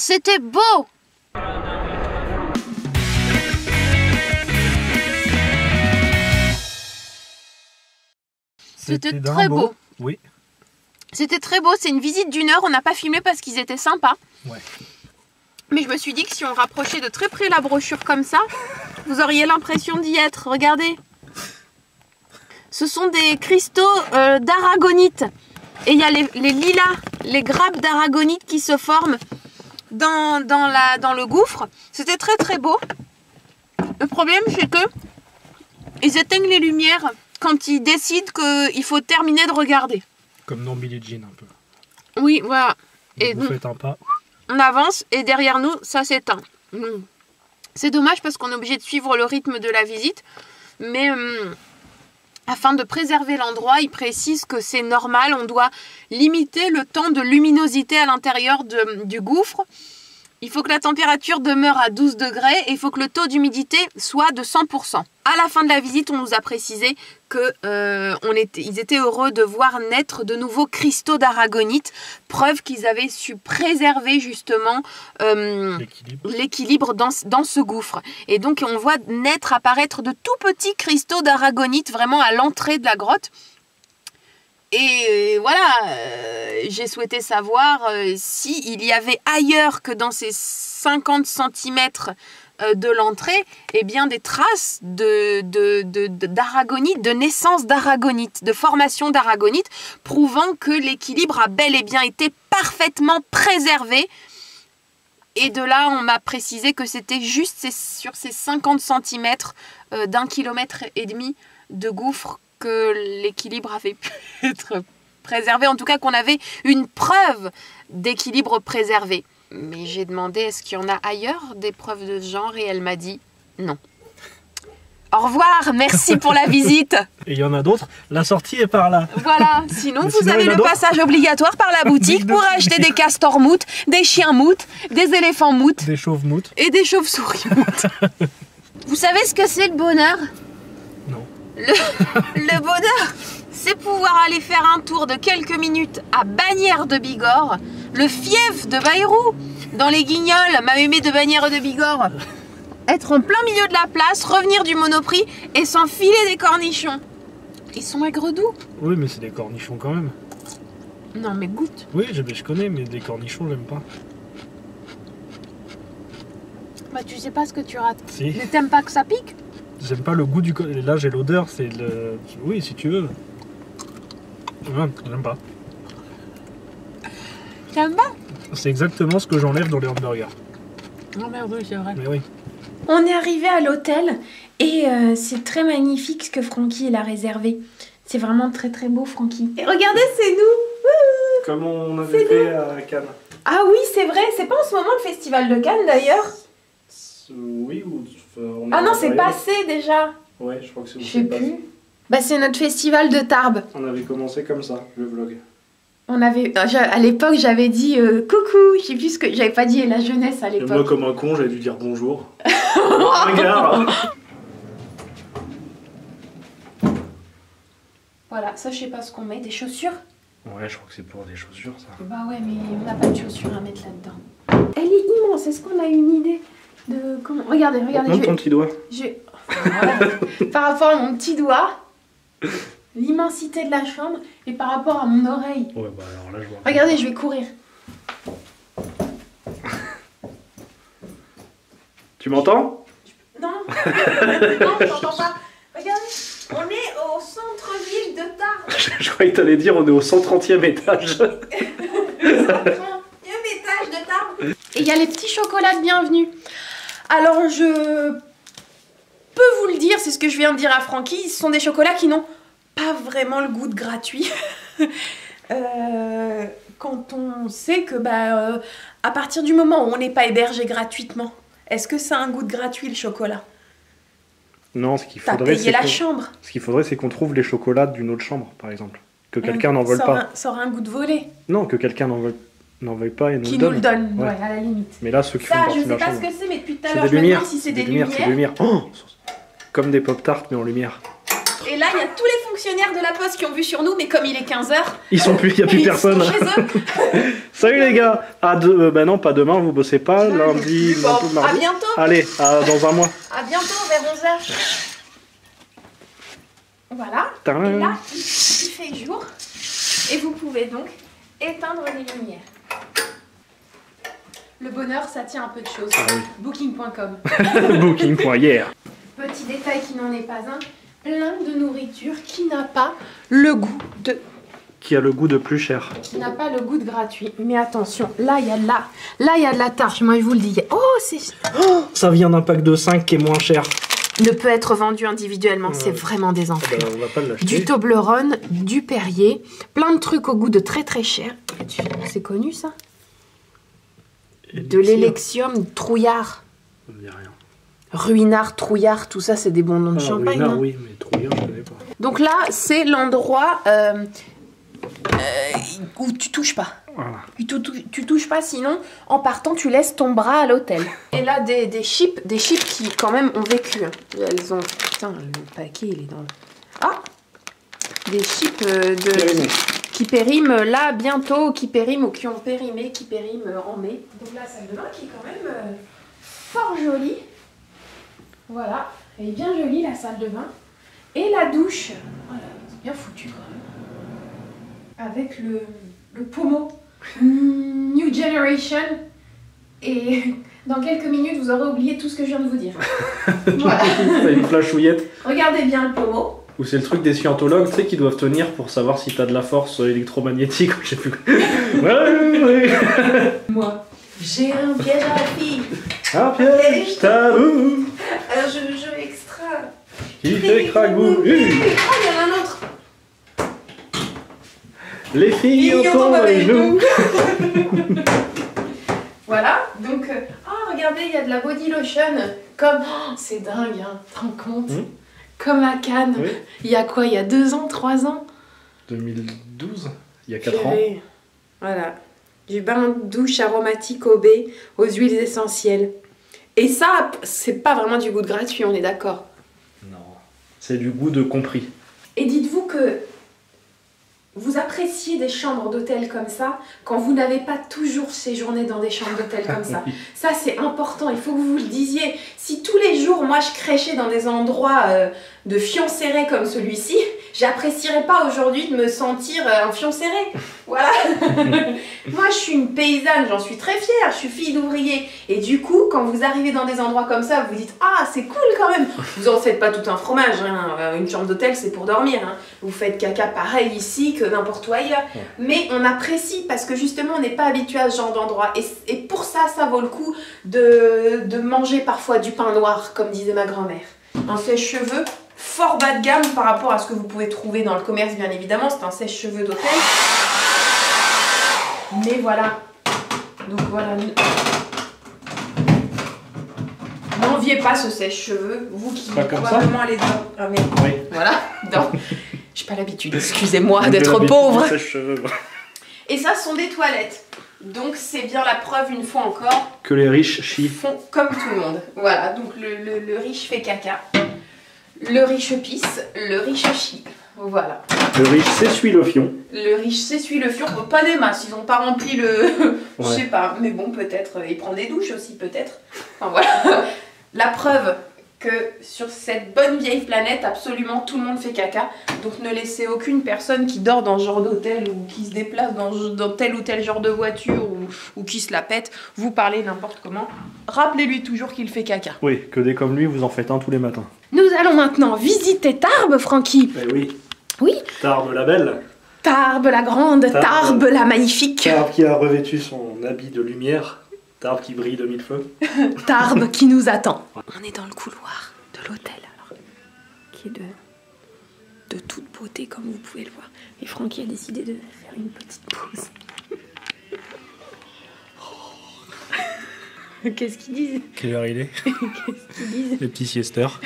C'était beau. C'était très beau. Oui. C'était très beau. C'est une visite d'1 heure. On n'a pas filmé parce qu'ils étaient sympas. Ouais. Mais je me suis dit que si on rapprochait de très près la brochure comme ça, vous auriez l'impression d'y être. Regardez. Ce sont des cristaux d'aragonite. Et il y a les lilas, les grappes d'aragonite qui se forment dans le gouffre. C'était très très beau. Le problème, c'est que ils éteignent les lumières quand ils décident qu'il faut terminer de regarder. Comme dans Billie Jean un peu. Oui, voilà. Et vous faites un pas. On avance et derrière nous, ça s'éteint. C'est dommage parce qu'on est obligé de suivre le rythme de la visite. Mais afin de préserver l'endroit, il précise que c'est normal. On doit limiter le temps de luminosité à l'intérieur du gouffre. Il faut que la température demeure à 12 degrés et il faut que le taux d'humidité soit de 100%. À la fin de la visite, on nous a précisé qu'ils étaient heureux de voir naître de nouveaux cristaux d'aragonite, preuve qu'ils avaient su préserver justement l'équilibre dans ce gouffre. Et donc on voit naître, apparaître de tout petits cristaux d'aragonite vraiment à l'entrée de la grotte. Et voilà, j'ai souhaité savoir s'il y avait ailleurs que dans ces 50 cm de l'entrée, eh bien des traces d'aragonite, de naissance d'aragonite, de formation d'aragonite, prouvant que l'équilibre a bel et bien été parfaitement préservé. Et de là, on m'a précisé que c'était juste sur ces 50 cm d'1,5 km de gouffre que l'équilibre avait pu être préservé, en tout cas qu'on avait une preuve d'équilibre préservé. Mais j'ai demandé est-ce qu'il y en a ailleurs des preuves de ce genre et elle m'a dit non. Au revoir, merci pour la visite. Et il y en a d'autres, la sortie est par là. Voilà, sinon vous avez le passage obligatoire par la boutique pour acheter des castors moutes, des chiens moutes, des éléphants moutes, des chauves moutes et des chauves-souris moutes. Vous savez ce que c'est le bonheur ? Non. Le bonheur, c'est pouvoir aller faire un tour de quelques minutes à Bagnères de Bigorre, le fief de Bayrou, dans les Guignols, ma mémé de Bagnères de Bigorre. Être en plein milieu de la place, revenir du Monoprix et s'enfiler des cornichons. Ils sont aigre-doux. Oui, mais c'est des cornichons quand même. Non, mais goûte. Oui, je connais, mais des cornichons, j'aime pas. Bah, tu sais pas ce que tu rates. Si. Mais t'aimes pas que ça pique ? J'aime pas le goût du... Là, j'ai l'odeur, c'est le... Oui, si tu veux. Non, j'aime pas. T'aimes pas ? C'est exactement ce que j'enlève dans les hamburgers. Oh merde, oui, c'est vrai. Mais oui. On est arrivé à l'hôtel et c'est très magnifique ce que Francky il a réservé. C'est vraiment très très beau, Francky. Et regardez, c'est nous. Comme on avait fait à Cannes. Ah oui, c'est vrai. C'est pas en ce moment le festival de Cannes d'ailleurs. Oui, ou... Ah non, c'est passé déjà. Ouais, je crois que c'est Je sais plus. Bah c'est notre festival de Tarbes. On avait commencé comme ça, le vlog. On avait, à l'époque, j'avais dit coucou. Je sais plus ce que j'avais pas dit la jeunesse à Et l'époque. moi, comme un con, j'avais dû dire bonjour. Regarde. Voilà, ça je sais pas ce qu'on met, des chaussures. Ouais, je crois que c'est pour des chaussures, ça. Bah ouais, mais on n'a pas de chaussures à mettre là-dedans. Elle est immense. Est-ce qu'on a une idée de comment... Regardez. Montre ton petit doigt. Voilà. Par rapport à mon petit doigt, l'immensité de la chambre et par rapport à mon oreille. Ouais, bah alors là, je vois. Regardez, je vais courir. Tu m'entends? Non, non, je t'entends pas. Regardez, on est au centre-ville de Tarbes. Je croyais que t'allais dire on est au 130e étage. 130e étage de Tarbes. Et il y a les petits chocolats de bienvenue. Alors je peux vous le dire, c'est ce que je viens de dire à Francky, ce sont des chocolats qui n'ont pas vraiment le goût de gratuit. Quand on sait que à partir du moment où on n'est pas hébergé gratuitement, est-ce que ça a un goût de gratuit le chocolat? Non, ce qu'il T'as faudrait, payé la chambre. Ce qu'il faudrait, c'est qu'on trouve les chocolats d'une autre chambre, par exemple. Que quelqu'un n'en veuille pas. Ça aura un goût de volé. Non, que quelqu'un n'en veuille pas et nous Qui le nous le donne, Ouais. ouais, à la limite. Mais là, ceux qui font Ça, partie je de sais la pas chambre. ce que c'est, mais depuis tout à C'est l'heure, des je me lumières. demande si c'est Des des lumières. lumières. Oh, comme des pop-tarts, mais en lumière. Et là, il y a tous les fonctionnaires de la poste qui ont vu sur nous, mais comme il est 15h, Ils sont plus, il n'y a plus personne. Chez eux. Salut les gars. Bah non, pas demain, vous bossez pas. Lundi, Bon, mardi. à bientôt. Allez, dans un mois. À bientôt, vers 11h. Voilà. Tadam. Et là, il fait jour. Et vous pouvez donc éteindre les lumières. Le bonheur, ça tient un peu de choses. Ah oui. Booking.com. Booking.hier. Petit détail qui n'en est pas un, plein de nourriture qui n'a pas le goût de... Qui a le goût de plus cher. Qui n'a pas le goût de gratuit. Mais attention, là, il y a de la tarte. Moi, je vous le dis. Oh, c'est... Oh, ça vient d'un pack de 5 qui est moins cher. Ne peut être vendu individuellement. Ouais. C'est vraiment des enfants. On va pas l'acheter. Du Toblerone, du Perrier, plein de trucs au goût de très très cher. C'est connu ça? De l'Élexium, Trouillard. Ça me dit rien. Ruinard, Trouillard, tout ça, c'est des bons noms de champagne. Ruinard, Hein. oui, mais Trouillard, je connais pas. Donc là, c'est l'endroit où tu touches pas. Voilà. Tu touches pas, sinon, en partant, tu laisses ton bras à l'hôtel. Et là, des chips qui, quand même, ont vécu. Elles ont... Putain, le paquet, il est dans le... Ah! Des chips Périmé. qui périment là, bientôt, qui périment ou qui ont périmé, qui périment en mai. Donc la salle de bain qui est quand même fort jolie. Voilà, elle est bien jolie, la salle de bain. Et la douche, voilà, c'est bien foutu quand même. Avec le pommeau New Generation. Et dans quelques minutes, vous aurez oublié tout ce que je viens de vous dire. Voilà. T'as une flashouillette. Regardez bien le pommeau. Ou c'est le truc des scientologues, tu sais, qui doivent tenir pour savoir si t'as de la force électromagnétique ou je sais plus. Ouais. Moi, j'ai un piège à la fille. Un piège tabou Un jeu extra. qui fait craque-bou. Oh, il y en a un autre. Les filles au tombe avec nous. Voilà, donc, regardez, il y a de la body lotion. Comme, c'est dingue, hein, tu te rends compte? Comme à Cannes. Oui. Il y a quoi? Il y a 2 ans, 3 ans? 2012, il y a 4 ans. Voilà. Du bain de douche aromatique au baies, aux huiles essentielles. Et ça, c'est pas vraiment du goût de gratuit, on est d'accord. Non, c'est du goût de compris. Et dites-vous que vous appréciez des chambres d'hôtel comme ça quand vous n'avez pas toujours séjourné dans des chambres d'hôtel comme ça. Ça, c'est important, il faut que vous le disiez. Si tous les jours, moi, je crêchais dans des endroits de fion serré comme celui-ci, j'apprécierais pas aujourd'hui de me sentir en fion serré. Voilà. Moi, je suis une paysanne, j'en suis très fière, je suis fille d'ouvrier. Et du coup, quand vous arrivez dans des endroits comme ça, vous dites « Ah, c'est cool quand même !» Vous en faites pas tout un fromage, hein. Une chambre d'hôtel, c'est pour dormir. Hein. Vous faites caca pareil ici que n'importe où ailleurs. Ouais. Mais on apprécie parce que justement, on n'est pas habitué à ce genre d'endroit. Et pour ça, ça vaut le coup de manger parfois du pain noir, comme disait ma grand-mère. Un sèche-cheveux fort bas de gamme par rapport à ce que vous pouvez trouver dans le commerce, bien évidemment. C'est un sèche-cheveux d'hôtel. Mais voilà. Donc voilà. N'enviez pas ce sèche-cheveux. Vous qui probablement allez dans... Ah mais... Oui. Voilà. J'ai pas l'habitude, excusez-moi, d'être pauvre. Et ça, ce sont des toilettes. Donc c'est bien la preuve, une fois encore, que les riches chient. Font comme tout le monde. Voilà, donc le riche fait caca. Le riche pisse, le riche chie. Voilà. Le riche s'essuie le fion. Le riche s'essuie le fion. Pas des masses, ils n'ont pas rempli le... Je sais pas, mais bon, peut-être. Il prend des douches aussi, peut-être. Enfin voilà. La preuve que sur cette bonne vieille planète, absolument tout le monde fait caca. Donc ne laissez aucune personne qui dort dans ce genre d'hôtel ou qui se déplace dans tel ou tel genre de voiture ou qui se la pète, vous parlez n'importe comment. Rappelez-lui toujours qu'il fait caca. Oui, que des comme lui, vous en faites un tous les matins. Nous allons maintenant visiter Tarbes, Francky. Eh oui. Oui. Tarbes la belle. Tarbes la grande, Tarbes la magnifique. Tarbes qui a revêtu son habit de lumière. Tarbes qui brille de mille feux. Tarbes qui nous attend. On est dans le couloir de l'hôtel, alors, qui est de toute beauté, comme vous pouvez le voir. Et Francky a décidé de faire une petite pause. Qu'est-ce qu'ils disent? Quelle heure il est? Qu'est-ce qu'ils disent? Les petits siesteurs.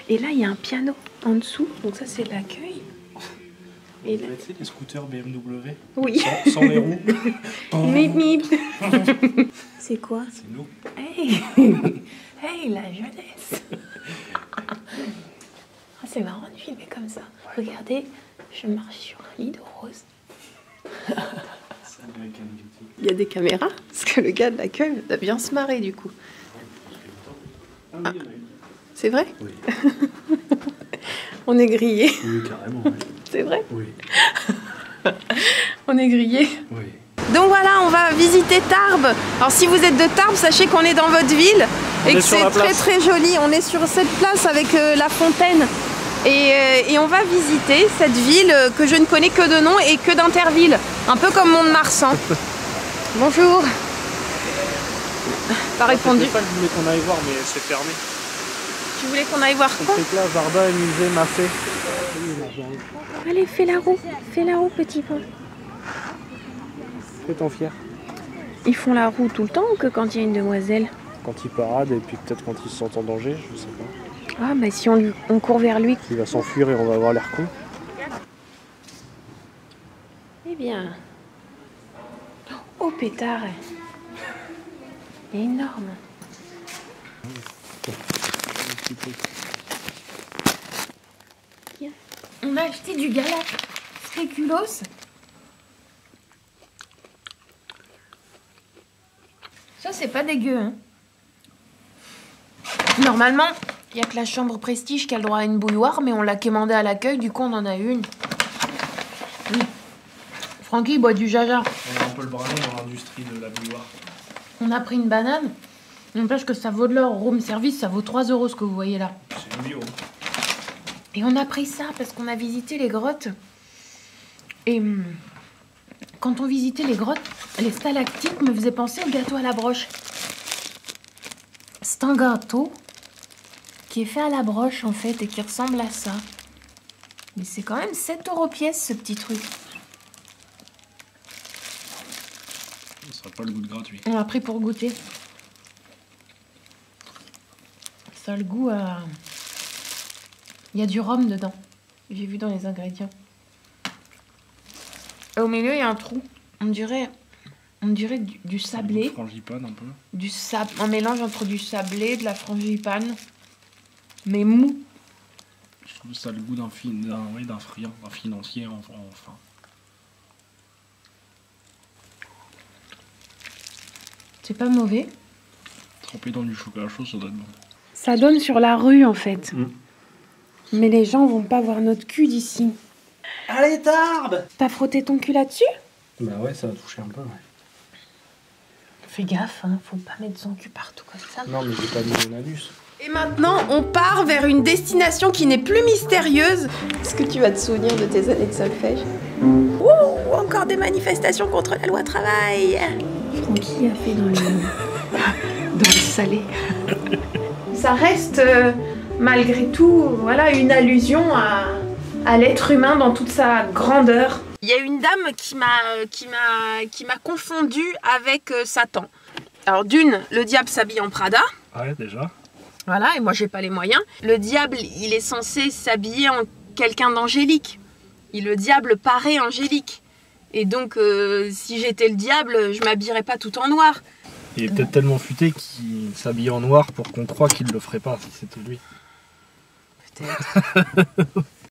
Et là, il y a un piano en dessous, donc ça, c'est l'accueil. Et là... Tu sais, les scooters BMW. Oui. Sans les roues. Mip mip. C'est quoi? C'est nous. Hey, hey, la jeunesse. C'est marrant de filmer comme ça. Regardez, je marche sur un lit de rose. Il y a des caméras, parce que le gars de l'accueil va bien se marrer du coup. Ah, c'est vrai? Oui. On est grillé. Oui, carrément. Oui. C'est vrai? Oui. On est grillé. Oui. Donc voilà, on va visiter Tarbes. Alors si vous êtes de Tarbes, sachez qu'on est dans votre ville et que c'est très très joli. On est sur cette place avec la fontaine et on va visiter cette ville que je ne connais que de nom et que d'Interville. Un peu comme Mont-de-Marsan. Bonjour. Pas répondu. C'est ça que je voulais qu'on aille voir, mais c'est fermé. Tu voulais qu'on aille voir quoi? C'est là, jardin et musée Maffé. Allez, fais la roue, petit point. Fais-t'en fier. Ils font la roue tout le temps ou que quand il y a une demoiselle? Quand il parade et puis peut-être quand il se sent en danger, je sais pas. Ah, mais si on court vers lui. Il va s'enfuir et on va avoir l'air con. Eh bien. Oh, pétard. Il est énorme. On a acheté du gala spéculoos. Ça, c'est pas dégueu, hein. Normalement, il n'y a que la chambre prestige qui a le droit à une bouilloire, mais on l'a commandé à l'accueil, du coup on en a une. Francky il boit du jaja. On a un peu le bras long dans l'industrie de la bouilloire. On a pris une banane. N'empêche que ça vaut de l'or. Room service, ça vaut 3 € ce que vous voyez là. C'est bio. Et on a pris ça parce qu'on a visité les grottes. Et quand on visitait les grottes, les stalactites me faisaient penser au gâteau à la broche. C'est un gâteau qui est fait à la broche en fait et qui ressemble à ça. Mais c'est quand même 7 € pièce ce petit truc. Ça sera pas le goût de gratuit. On l'a pris pour goûter. Ça a le goût à... Il y a du rhum dedans. J'ai vu dans les ingrédients. Et au milieu, il y a un trou. On dirait du sablé. Frangipane un peu. Un mélange entre du sablé, de la frangipane, mais mou. Je trouve ça a le goût d'un financier enfin. C'est pas mauvais. Trempé dans du chocolat chaud, ça doit être bon. Ça donne sur la rue en fait. Mais les gens vont pas voir notre cul d'ici. Allez, Tarbes! T'as frotté ton cul là-dessus? Bah ouais, ça va toucher un peu, ouais. Fais gaffe, hein, faut pas mettre son cul partout comme ça. Non, mais j'ai pas mis mon anus. Et maintenant, on part vers une destination qui n'est plus mystérieuse. Est-ce que tu vas te souvenir de tes années de solfège? Ouh, encore des manifestations contre la loi travail. Francky a fait dans le salé. Ça reste, malgré tout, voilà, une allusion à l'être humain dans toute sa grandeur. Il y a une dame qui m'a confondue avec Satan. Alors d'une, le diable s'habille en Prada. Ouais, déjà. Voilà, et moi j'ai pas les moyens. Le diable, il est censé s'habiller en quelqu'un d'angélique. Le diable paraît angélique. Et donc, si j'étais le diable, je m'habillerais pas tout en noir. Il est peut-être tellement futé qu'il s'habille en noir pour qu'on croie qu'il le ferait pas si c'était lui. Peut-être.